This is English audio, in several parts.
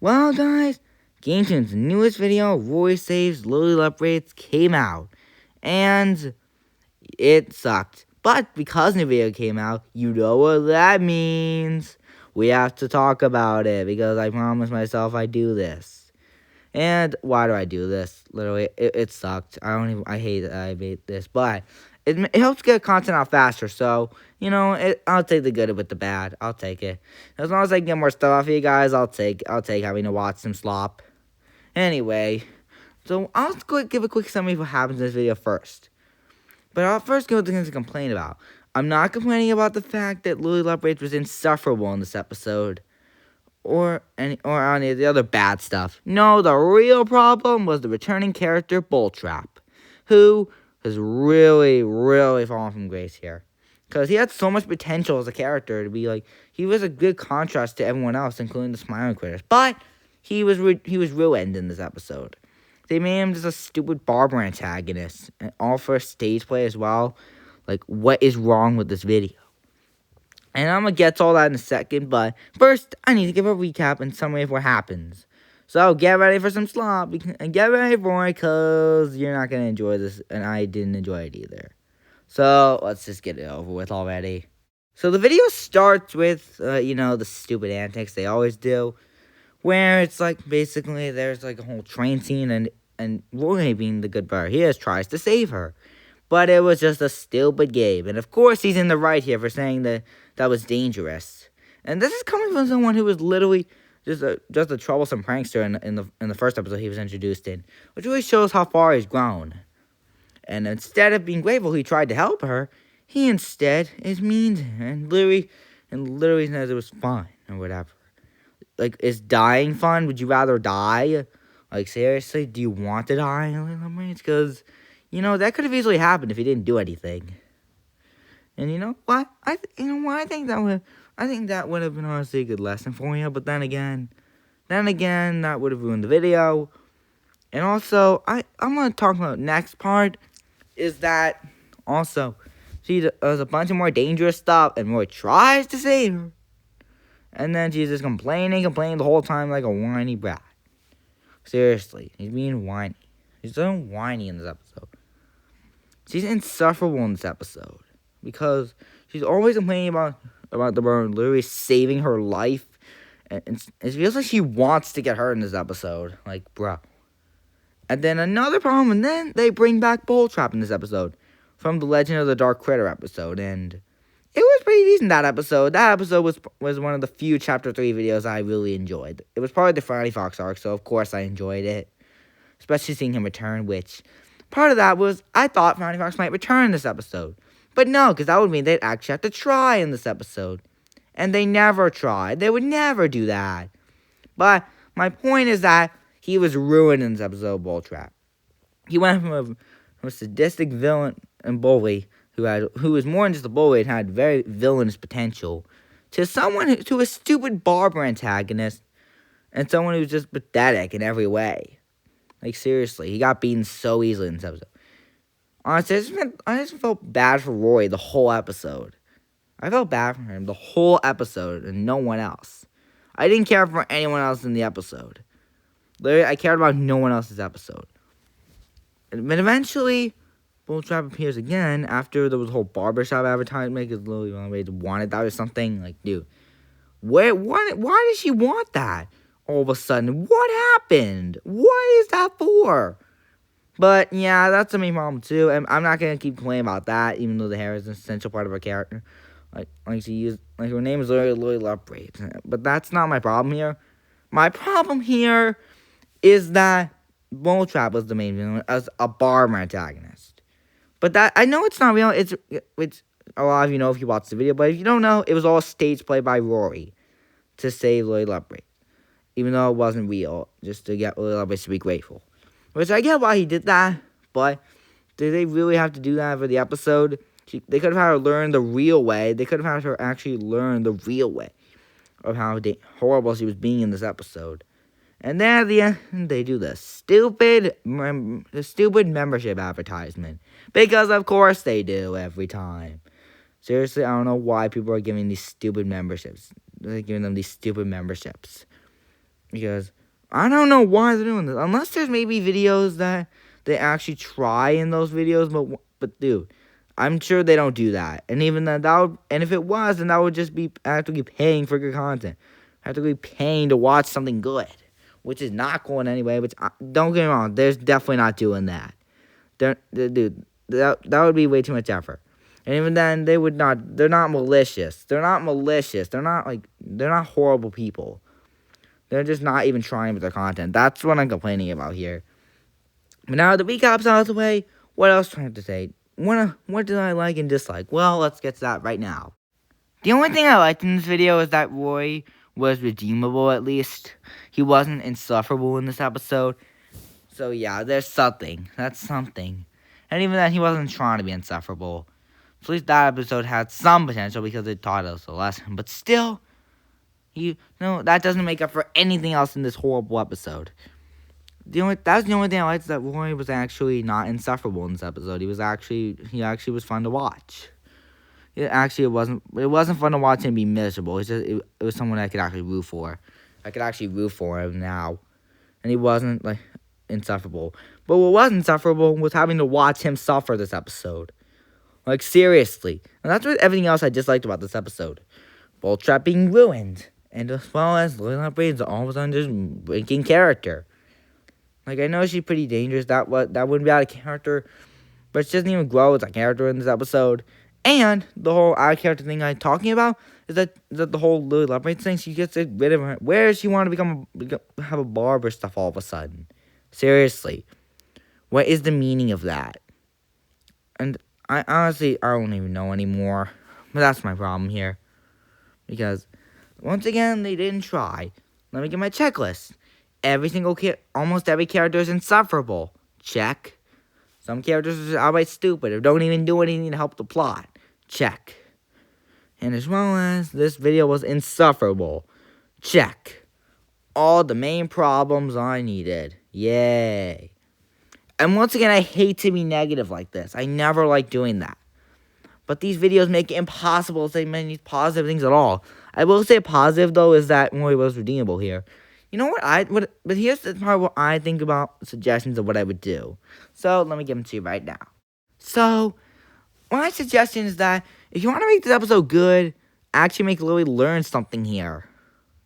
Well, guys, GameTune's newest video, Rory Saves Lily Lovebraids, came out, and it sucked. But because the video came out, you know what that means. We have to talk about it, because I promised myself I'd do this. And why do I do this? Literally, it sucked. I hate that I made this, but it helps get content out faster. So, I'll take the good with the bad. I'll take it. As long as I can get more stuff off of you guys, I'll take having to watch some slop. Anyway, so I'll give a quick summary of what happens in this video first. But I'll first go to things to complain about. I'm not complaining about the fact that Lily Lovebraids was insufferable in this episode, or any of the other bad stuff. No, the real problem was the returning character Bulltrap, who has really, really fallen from grace here. Because he had so much potential as a character to be he was a good contrast to everyone else, including the Smiling Critters. But he was ruined in this episode. They made him just a stupid barber antagonist, and all for a stage play as well. What is wrong with this video? And I'm going to get to all that in a second, but first, I need to give a recap and summary of what happens. So, get ready for some slop, and get ready for it, because you're not going to enjoy this, and I didn't enjoy it either. So, let's just get it over with already. So, the video starts with, the stupid antics they always do, where it's basically, there's a whole train scene, and Rory, being the good brother he is, tries to save her. But it was just a stupid game. And of course, he's in the right here for saying that was dangerous. And this is coming from someone who was literally just a troublesome prankster in the first episode he was introduced in, which really shows how far he's grown. And instead of being grateful he tried to help her, he instead is mean to her and literally says it was fine or whatever. Is dying fun? Would you rather die? Seriously, do you want to die? Because that could have easily happened if he didn't do anything. And you know what? I think that would have been honestly a good lesson for you. But then again, that would have ruined the video. And also, I'm gonna talk about next part is that also she does a bunch of more dangerous stuff, and Roy tries to save her, and then she's just complaining the whole time like a whiny brat. Seriously, he's being whiny. He's so whiny in this episode. She's insufferable in this episode because she's always complaining about the bird literally saving her life, and it feels like she wants to get hurt in this episode. Bro. And then another problem, and then they bring back Bulltrap in this episode from the Legend of the Dark Critter episode, and it was pretty decent, that episode. That episode was one of the few Chapter 3 videos I really enjoyed. It was part of the Friday Fox arc, so of course I enjoyed it, especially seeing him return, which part of that was I thought Friday Fox might return this episode. But no, because that would mean they'd actually have to try in this episode. And they never tried. They would never do that. But my point is that he was ruined in this episode of Bulltrap. He went from a sadistic villain and bully who was more than just a bully and had very villainous potential to a stupid barber antagonist and someone who's just pathetic in every way. Seriously, he got beaten so easily in this episode. Honestly, I just felt bad for Rory the whole episode. I felt bad for him the whole episode and no one else. I didn't care for anyone else in the episode. Literally, I cared about no one else's episode. But eventually, Bulltrap appears again after there was a whole barbershop advertisement because Lily wanted that or something. Dude, why did she want that all of a sudden? What happened? What is that for? But yeah, that's the main problem too. And I'm not gonna keep complaining about that, even though the hair is an essential part of her character. Her name is Lily Lovebraids. But that's not my problem here. My problem here is that Bulltrap was the main villain as a barber antagonist. But that, I know it's not real. It's a lot of you know if you watch the video. But if you don't know, it was all stage play by Rory to save Lily Lovebraids. Even though it wasn't real, just to get Lily Lovebraids to be grateful. Which I get why he did that, but did they really have to do that for the episode? They could have had her learn the real way. They could have had her actually learn the real way of how horrible she was being in this episode. And then at the end, they do the stupid membership advertisement. Because of course they do every time. Seriously, I don't know why people are giving these stupid memberships. They're giving them these stupid memberships. because I don't know why they're doing this. Unless there's maybe videos that they actually try in those videos, but dude, I'm sure they don't do that. And even then, and if it was, then that would just be actually paying for good content. Have to be paying to watch something good, which is not going anyway. Which don't get me wrong, there's definitely not doing that. Dude, that would be way too much effort. And even then, they would not. They're not malicious. They're not malicious. They're not horrible people. They're just not even trying with their content. That's what I'm complaining about here. But now the recap's out of the way. What else do I have to say? What did I like and dislike? Well, let's get to that right now. The only thing I liked in this video is that Roy was redeemable, at least. He wasn't insufferable in this episode. So yeah, there's something. That's something. And even then, he wasn't trying to be insufferable. So at least that episode had some potential because it taught us a lesson. But still, that doesn't make up for anything else in this horrible episode. That's the only thing I liked, is that Rory was actually not insufferable in this episode. He actually was fun to watch. It wasn't fun to watch him be miserable. It was someone I could actually root for. I could actually root for him now. And he wasn't like insufferable. But what was insufferable was having to watch him suffer this episode. Like, seriously. And that's what everything else I disliked about this episode. Bulltrap being ruined. And as well as lovebraids all of a sudden just breaking character. Like, I know she's pretty dangerous. That wouldn't be out of character. But she doesn't even grow as a character in this episode. And the whole out of character thing I'm talking about is that the whole lovebraids thing, she gets rid of her. Where does she want to have a barber stuff all of a sudden? Seriously. What is the meaning of that? And I don't even know anymore. But that's my problem here. Because, once again, they didn't try. Let me get my checklist. Almost every character is insufferable. Check. Some characters are outright stupid or don't even do anything to help the plot. Check. And as well as this video was insufferable. Check. All the main problems I needed. Yay. And once again, I hate to be negative like this. I never like doing that. But these videos make it impossible to say many positive things at all. I will say positive, though, is that Rory was redeemable here. You know what? But here's the part where I think about suggestions of what I would do. So, let me give them to you right now. So, my suggestion is that if you want to make this episode good, actually make Lily learn something here.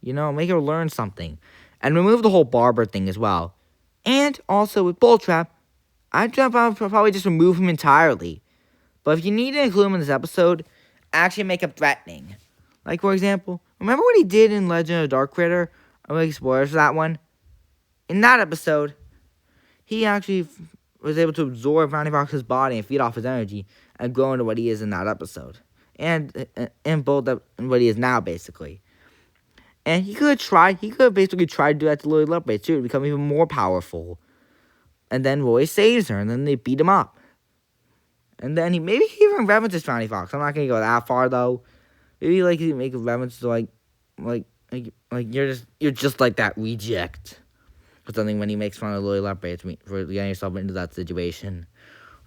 You know, make her learn something. And remove the whole barber thing as well. And also with Bulltrap, I'd probably just remove him entirely. But if you need to include him in this episode, actually make him threatening. Like, for example, remember what he did in Legend of the Dark Critter? I'm going to spoilers for that one. In that episode, he actually was able to absorb Brownie Fox's body and feed off his energy and grow into what he is in that episode. And build up what he is now, basically. And he could basically try to do that to Lily Lovebraids too, to become even more powerful. And then Roy saves her, and then they beat him up. And then maybe he even references Brownie Fox. I'm not gonna go that far though. Maybe like he make a reference to like you're just like that reject, or something when he makes fun of Lily Lovebraids for getting yourself into that situation,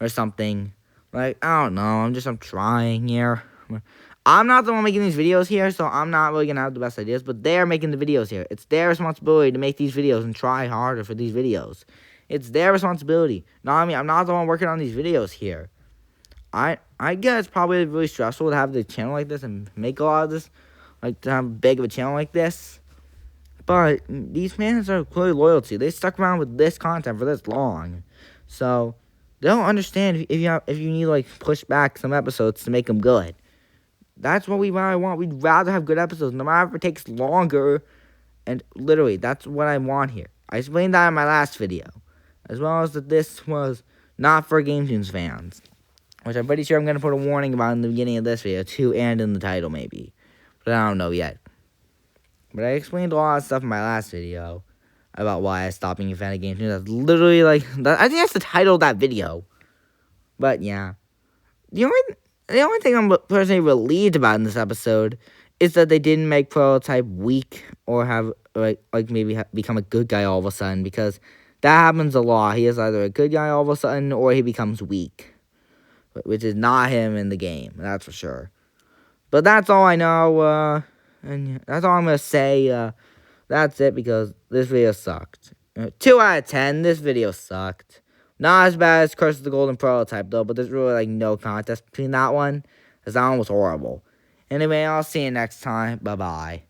or something. Like, I don't know. I'm trying here. I'm not the one making these videos here, so I'm not really gonna have the best ideas. But they're making the videos here. It's their responsibility to make these videos and try harder for these videos. It's their responsibility. Not me. I'm not the one working on these videos here. I guess it's probably really stressful to have the channel like this and make a lot of this, like to have big of a channel like this. But these fans are clearly loyalty. They stuck around with this content for this long, so they don't understand if you need to like push back some episodes to make them good. That's what we really want. We'd rather have good episodes, no matter if it takes longer. And literally, that's what I want here. I explained that in my last video, as well as that this was not for Game Tunes fans. Which I'm pretty sure I'm going to put a warning about in the beginning of this video, too, and in the title, maybe. But I don't know yet. But I explained a lot of stuff in my last video about why I stopped being a fan of Game Tunes. That's literally, I think that's the title of that video. But, yeah. The only thing I'm personally relieved about in this episode is that they didn't make Prototype weak or have, become a good guy all of a sudden. Because that happens a lot. He is either a good guy all of a sudden or he becomes weak. Which is not him in the game, that's for sure. But that's all I know, and that's all I'm going to say. That that's it because this video sucked. 2 out of 10, this video sucked. Not as bad as Curse of the Golden Prototype, though, but there's really, like, no contest between that one, because that one was horrible. Anyway, I'll see you next time. Bye-bye.